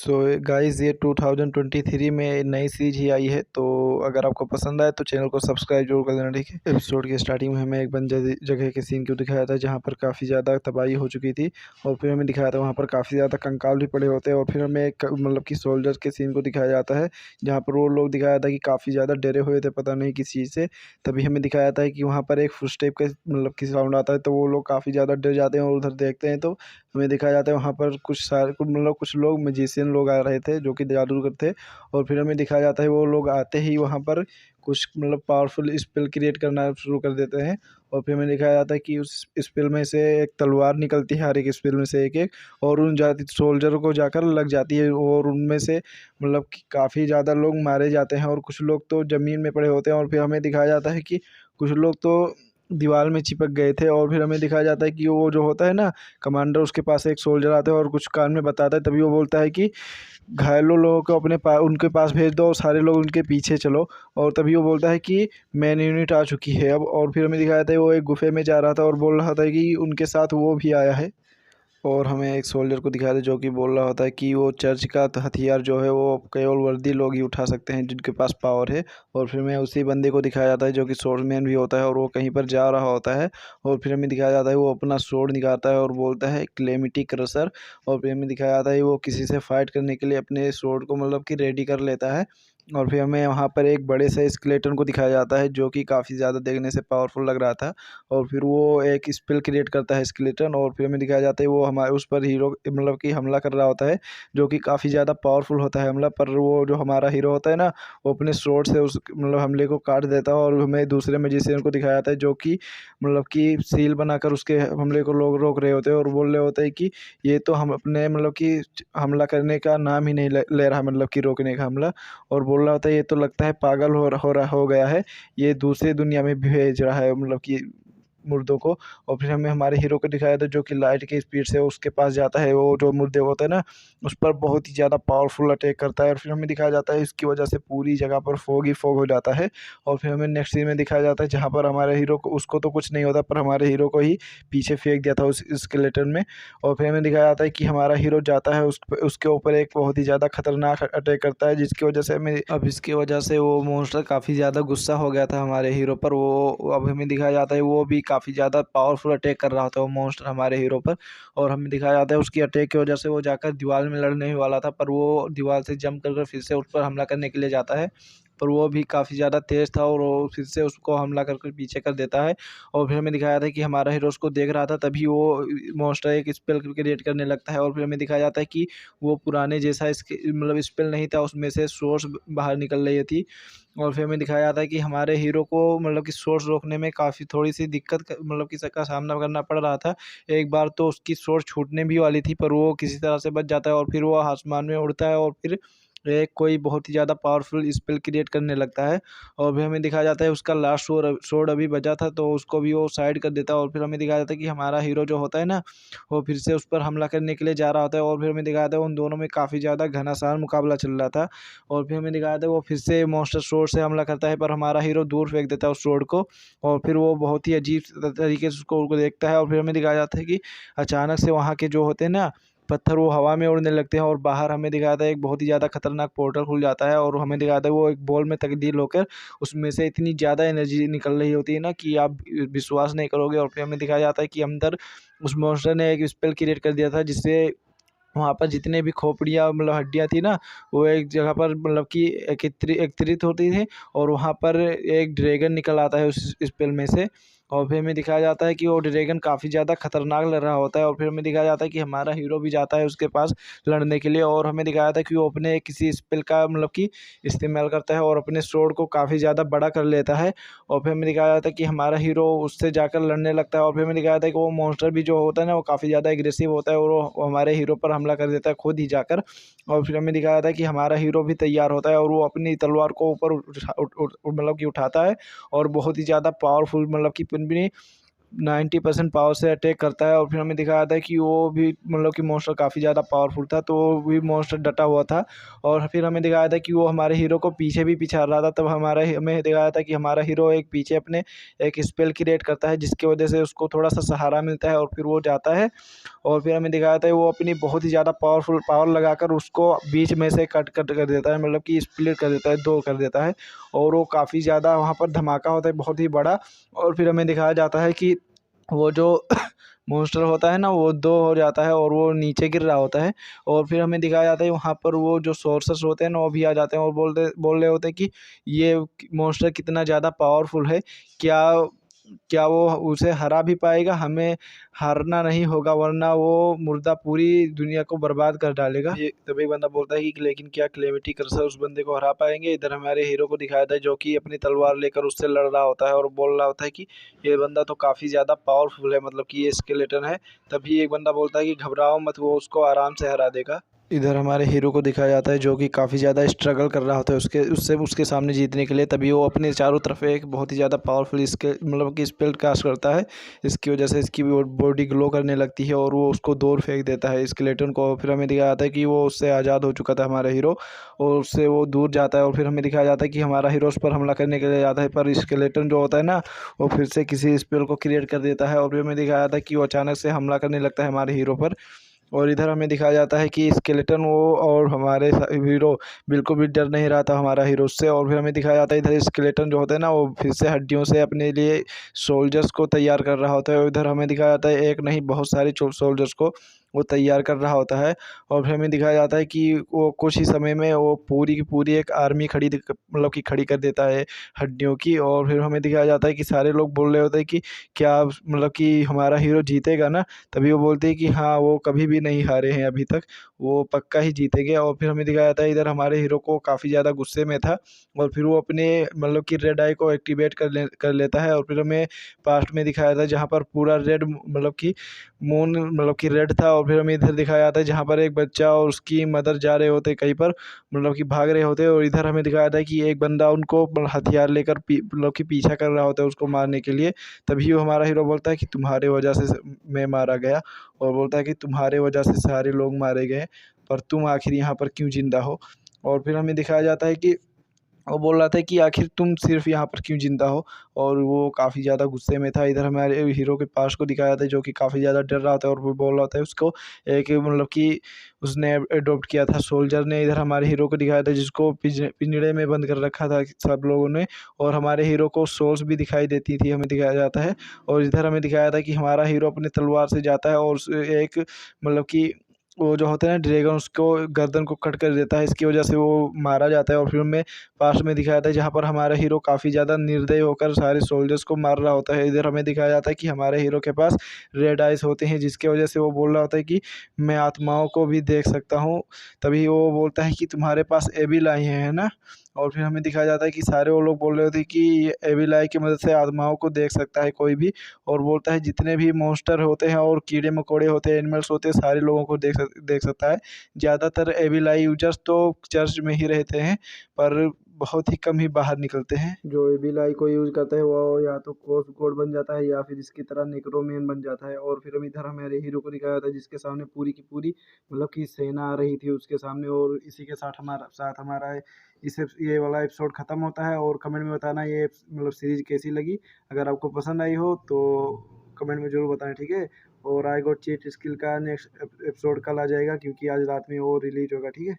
So guys, ये 2023 में नई सीरीज ही आई है। तो अगर आपको पसंद आए तो चैनल को सब्सक्राइब जरूर कर देना, ठीक है। एपिसोड के स्टार्टिंग में हमें एक बंजर जगह के सीन को दिखाया था जहाँ पर काफ़ी ज़्यादा तबाही हो चुकी थी। और फिर हमें दिखाया था वहाँ पर काफ़ी ज़्यादा कंकाल भी पड़े होते हैं। और फिर हमें एक मतलब कि सोल्जर के सीन को दिखाया जाता है जहाँ पर वो लोग दिखाया था कि काफ़ी ज़्यादा डरे हुए थे, पता नहीं किस चीज़ से। तभी हमें दिखाया था कि वहाँ पर एक फुटस्टेप का मतलब कि साउंड आता है, तो वो लोग काफ़ी ज़्यादा डर जाते हैं और उधर देखते हैं तो हमें दिखाया जाता है वहाँ पर कुछ लोग मैजिशियन लोग आ रहे थे जो कि जादूगर थे। और फिर हमें दिखाया जाता है वो लोग आते ही वहाँ पर कुछ मतलब पावरफुल स्पेल क्रिएट करना शुरू कर देते हैं। और फिर हमें दिखाया जाता है कि उस स्पेल में से एक तलवार निकलती है, हर एक स्पेल में से एक एक, और उन जाति सोल्जरों को जाकर लग जाती है। और उनमें से मतलब कि काफ़ी ज़्यादा लोग मारे जाते हैं और कुछ लोग तो ज़मीन में पड़े होते हैं। और फिर हमें दिखाया जाता है कि कुछ लोग तो दीवार में चिपक गए थे। और फिर हमें दिखाया जाता है कि वो जो होता है ना कमांडर, उसके पास एक सोल्जर आता है और कुछ कान में बताता है। तभी वो बोलता है कि घायलों लोगों को उनके पास भेज दो और सारे लोग उनके पीछे चलो। और तभी वो बोलता है कि मैन यूनिट आ चुकी है अब। और फिर हमें दिखाया था वो एक गुफे में जा रहा था और बोल रहा था कि उनके साथ वो भी आया है। और हमें एक सोल्जर को दिखाया था जो कि बोल रहा होता है कि वो चर्च का हथियार जो है वो केवल वर्दी लोग ही उठा सकते हैं जिनके पास पावर है। और फिर हमें उसी बंदे को दिखाया जाता है जो कि स्वॉर्डमैन भी होता है और वो कहीं पर जा रहा होता है। और फिर हमें दिखाया जाता है वो अपना स्वॉर्ड निकालता है और बोलता है क्लेमिटी क्रशर। और फिर हमें दिखाया जाता है वो किसी से फाइट करने के लिए अपने स्वॉर्ड को मतलब कि रेडी कर लेता है। और फिर हमें वहाँ पर एक बड़े से स्केलेटन को दिखाया जाता है जो कि काफ़ी ज़्यादा देखने से पावरफुल लग रहा था। और फिर वो एक स्पेल क्रिएट करता है स्केलेटन। और फिर हमें दिखाया जाता है वो हमारे उस पर हीरो मतलब कि हमला कर रहा होता है जो कि काफ़ी ज़्यादा पावरफुल होता है हमला। पर वो जो हमारा हीरो होता है ना, वो अपने स्वॉर्ड से उस मतलब हमले को काट देता है। और हमें दूसरे मैजिशियन को दिखाया जाता है जो कि मतलब कि सील बनाकर उसके हमले को लोग रोक रहे होते हैं और बोल रहे होते हैं कि ये तो हम अपने मतलब कि हमला करने का नाम ही नहीं ले रहा, मतलब कि रोकने का हमला। और बोल रहा होता है ये तो लगता है पागल हो गया है, ये दूसरी दुनिया में भेज रहा है मतलब कि मुर्दों को। और फिर हमें हमारे हीरो को दिखाया था जो कि लाइट की स्पीड से उसके पास जाता है, वो जो मुर्दे होता है ना उस पर बहुत ही ज़्यादा पावरफुल अटैक करता है। और फिर हमें दिखाया जाता है इसकी वजह से पूरी जगह पर फॉग ही फॉग हो जाता है। और फिर हमें नेक्स्ट सीन में दिखाया जाता है जहाँ पर हमारे हीरो को, उसको तो कुछ नहीं होता पर हमारे हीरो को ही पीछे फेंक दिया था उस स्केलेटन में। और फिर हमें दिखाया जाता है कि हमारा हीरो जाता है उसके ऊपर एक बहुत ही ज़्यादा खतरनाक अटैक करता है जिसकी वजह से हमें अब इसकी वजह से वो मॉन्स्टर काफ़ी ज़्यादा गुस्सा हो गया था हमारे हीरो पर। वो अब हमें दिखाया जाता है वो भी काफ़ी ज़्यादा पावरफुल अटैक कर रहा था वो मॉन्स्टर हमारे हीरो पर। और हमें दिखाया जाता है उसकी अटैक की वजह से वो जाकर दीवार में लड़ने ही वाला था, पर वो दीवार से जंप कर फिर से उस पर हमला करने के लिए जाता है। पर वो भी काफ़ी ज़्यादा तेज़ था और वो फिर से उसको हमला करके पीछे कर देता है। और फिर हमें दिखाया था कि हमारा हीरो उसको देख रहा था, तभी वो मॉन्स्टर एक स्पेल क्रिएट करने लगता है। और फिर हमें दिखाया जाता है कि वो पुराने जैसा इसके मतलब स्पेल नहीं था, उसमें से सोर्स बाहर निकल रही थी। और फिर हमें दिखाया जाता है कि हमारे हीरो को मतलब कि सोर्स रोकने में काफ़ी थोड़ी-सी दिक्कत मतलब कि का सामना करना पड़ रहा था। एक बार तो उसकी सोर्स छूटने भी वाली थी पर वो किसी तरह से बच जाता है और फिर वो आसमान में उड़ता है और फिर एक कोई बहुत ही ज़्यादा पावरफुल स्पेल क्रिएट करने लगता है। और फिर हमें दिखाया जाता है उसका लास्ट स्वॉर्ड अभी बचा था तो उसको भी वो साइड कर देता है। और फिर हमें दिखाया जाता है कि हमारा हीरो जो होता है ना, वो फिर से उस पर हमला करने के लिए जा रहा होता है। और फिर हमें दिखाया जाता है उन दोनों में काफ़ी ज़्यादा घमासान मुकाबला चल रहा था। और फिर हमें दिखाया जाता है वो फिर से मॉन्स्टर स्वॉर्ड से हमला करता है पर हमारा हीरो दूर फेंक देता है उस स्वॉर्ड को। और फिर वो बहुत ही अजीब तरीके से उसको देखता है। और फिर हमें दिखाया जाता है कि अचानक से वहाँ के जो होते हैं ना पत्थर, वो हवा में उड़ने लगते हैं और बाहर हमें दिखाया था एक बहुत ही ज़्यादा खतरनाक पोर्टल खुल जाता है। और हमें दिखाया था वो एक बॉल में तब्दील होकर उसमें से इतनी ज़्यादा एनर्जी निकल रही होती है ना कि आप विश्वास नहीं करोगे। और फिर हमें दिखाया जाता है कि अंदर उस मॉन्स्टर ने एक स्पेल क्रिएट कर दिया था जिससे वहाँ पर जितने भी खोपड़ियाँ मतलब हड्डियाँ थी ना, वो एक जगह पर मतलब कि एकत्रित होती थी। और वहाँ पर एक ड्रैगन निकल आता है उस स्पेल में से। और फिर हमें दिखाया जाता है कि वो ड्रैगन काफ़ी ज़्यादा खतरनाक लग रहा होता है। और फिर हमें दिखाया जाता है कि हमारा हीरो भी जाता है उसके पास लड़ने के लिए। और हमें दिखाया था कि वो अपने किसी स्पेल का मतलब कि इस्तेमाल करता है और अपने स्वॉर्ड को काफ़ी ज़्यादा बड़ा कर लेता है। और फिर हमें दिखाया जाता है कि हमारा हीरो उससे जाकर लड़ने लगता है। और फिर हमें दिखाया था कि वो मॉन्स्टर भी जो होता है ना वो काफ़ी ज़्यादा एग्रेसिव होता है और वो हमारे हीरो पर हमला कर देता है खुद ही जाकर। और फिर हमें दिखाया था कि हमारा हीरो भी तैयार होता है और वो अपनी तलवार को ऊपर मतलब कि उठाता है और बहुत ही ज़्यादा पावरफुल मतलब कि 90% पावर से अटैक करता है। और फिर हमें दिखाया था कि वो भी मतलब कि मॉन्स्टर काफ़ी ज़्यादा पावरफुल था, तो वो भी मॉन्स्टर डटा हुआ था। और फिर हमें दिखाया था कि वो हमारे हीरो को पीछे भी पिछाड़ रहा था। तब हमें दिखाया था कि हमारा हीरो एक पीछे अपने एक स्पेल क्रिएट करता है, जिसकी वजह से उसको थोड़ा सा सहारा मिलता है और फिर वो जाता है। और फिर हमें दिखाया था वो अपनी बहुत ही ज़्यादा पावर लगाकर उसको बीच में से कट कट कर देता है, मतलब कि स्प्लिट कर देता है, दो कर देता है। और वो काफ़ी ज़्यादा वहाँ पर धमाका होता है बहुत ही बड़ा। और फिर हमें दिखाया जाता है कि वो जो मॉन्स्टर होता है ना, वो दो हो जाता है और वो नीचे गिर रहा होता है। और फिर हमें दिखाया जाता है वहाँ पर वो जो सोर्सेस होते हैं ना, वो भी आ जाते हैं और बोल रहे होते हैं कि ये मॉन्स्टर कितना ज़्यादा पावरफुल है, क्या क्या वो उसे हरा भी पाएगा। हमें हारना नहीं होगा, वरना वो मुर्दा पूरी दुनिया को बर्बाद कर डालेगा। ये तब एक बंदा बोलता है कि लेकिन क्या क्लेमिटी क्रशर उस बंदे को हरा पाएंगे। इधर हमारे हीरो को दिखाया था जो कि अपनी तलवार लेकर उससे लड़ रहा होता है और बोल रहा होता है कि ये बंदा तो काफ़ी ज़्यादा पावरफुल है, मतलब कि ये स्केलेटन है। तभी एक बंदा बोलता है कि घबराओ मत, वो उसको आराम से हरा देगा। इधर हमारे हीरो को दिखाया जाता है जो कि काफ़ी ज़्यादा स्ट्रगल कर रहा होता है उसके सामने जीतने के लिए। तभी वो अपने चारों तरफ एक बहुत ही ज़्यादा पावरफुल इसके मतलब कि स्पेल कास्ट करता है। इसकी वजह से इसकी बॉडी ग्लो करने लगती है और वो उसको दूर फेंक देता है स्केलेटन को। फिर हमें दिखाया जाता है कि वो उससे आज़ाद हो चुका था हमारा हीरो, और उससे वो दूर जाता है। और फिर हमें दिखाया जाता है कि हमारा हीरो उस पर हमला करने के लिए जाता है, पर स्केलेटन जो होता है ना, वो फिर से किसी स्पेल को क्रिएट कर देता है। और फिर हमें दिखाया जाता है कि वो अचानक से हमला करने लगता है हमारे हीरो पर। और इधर हमें दिखाया जाता है कि स्केलेटन वो और हमारे हीरो बिल्कुल भी डर नहीं रहा था हमारा हीरो से। और फिर हमें दिखाया जाता है इधर स्केलेटन जो होता है ना, वो फिर से हड्डियों से अपने लिए सोल्जर्स को तैयार कर रहा होता है। और इधर हमें दिखाया जाता है एक नहीं बहुत सारे सोल्जर्स को वो तैयार कर रहा होता है। और फिर हमें दिखाया जाता है कि वो कुछ ही समय में वो पूरी की पूरी एक आर्मी मतलब कि खड़ी कर देता है हड्डियों की। और फिर हमें दिखाया जाता है कि सारे लोग बोल रहे होते हैं कि क्या मतलब कि हमारा हीरो जीतेगा ना। तभी वो बोलते हैं कि हाँ, वो कभी भी नहीं हारे हैं अभी तक, वो पक्का ही जीतेंगे। और फिर हमें दिखाया जाता है इधर हमारे हीरो को काफ़ी ज़्यादा गुस्से में था, और फिर वो अपने मतलब कि रेड आई को एक्टिवेट कर लेता है। और फिर हमें पास्ट में दिखाया था जहाँ पर पूरा रेड मतलब कि मून मतलब कि रेड था। और फिर हमें इधर दिखाया जाता है जहाँ पर एक बच्चा और उसकी मदर जा रहे होते कहीं पर, मतलब कि भाग रहे होते। और इधर हमें दिखाया था कि एक बंदा उनको हथियार लेकर मतलब कि पीछा कर रहा होता है उसको मारने के लिए। तभी वो हमारा हीरो बोलता है कि तुम्हारे वजह से मैं मारा गया। और बोलता है कि तुम्हारे वजह से सारे लोग मारे गए, पर तुम आखिर यहाँ पर क्यों ज़िंदा हो। और फिर हमें दिखाया जाता है कि वो बोल रहा था कि आखिर तुम सिर्फ़ यहाँ पर क्यों ज़िंदा हो। और वो काफ़ी ज़्यादा गुस्से में था। इधर हमारे हीरो के पास को दिखाया था जो कि काफ़ी ज़्यादा डर रहा था, और वो बोल रहा था उसको एक मतलब कि उसने एडॉप्ट किया था सोल्जर ने। इधर हमारे हीरो को दिखाया था जिसको पिंजड़े में बंद कर रखा था सब लोगों ने। और हमारे हीरो को सोल्स भी दिखाई देती थी, हमें दिखाया जाता है। और इधर हमें दिखाया था कि हमारा हीरो अपनी तलवार से जाता है और एक मतलब कि वो जो होता है ना ड्रैगन, उसको गर्दन को कट कर देता है। इसकी वजह से वो मारा जाता है। और फिर हमें पास्ट में दिखाया था जहाँ पर हमारा हीरो काफ़ी ज़्यादा निर्दयी होकर सारे सोल्जर्स को मार रहा होता है। इधर हमें दिखाया जाता है कि हमारे हीरो के पास रेड आइज़ होते हैं, जिसकी वजह से वो बोल रहा होता है कि मैं आत्माओं को भी देख सकता हूँ। तभी वो बोलता है कि तुम्हारे पास एविल आई है ना। और फिर हमें दिखाया जाता है कि सारे वो लोग बोल रहे होते हैं कि ये एविल आई की मदद से आत्माओं को देख सकता है कोई भी। और बोलता है जितने भी मॉन्स्टर होते हैं और कीड़े मकोड़े होते हैं, एनिमल्स होते हैं, सारे लोगों को देख सकता है। ज़्यादातर एविल आई यूजर्स तो चर्च में ही रहते हैं, पर बहुत ही कम ही बाहर निकलते हैं। जो एविल आई को यूज़ करता है वो या तो क्रॉस गॉड बन जाता है या फिर इसकी तरह नेक्रोमैन बन जाता है। और फिर हम इधर हमारे हीरो को दिखाया था जिसके सामने पूरी की पूरी मतलब कि सेना आ रही थी उसके सामने। और इसी के साथ हमारा ये वाला एपिसोड ख़त्म होता है। और कमेंट में बताना ये मतलब सीरीज़ कैसी लगी। अगर आपको पसंद आई हो तो कमेंट में ज़रूर बताएं, ठीक है। और आई गॉट चीट स्किल का नेक्स्ट एपिसोड कल आ जाएगा, क्योंकि आज रात में वो रिलीज होगा, ठीक है।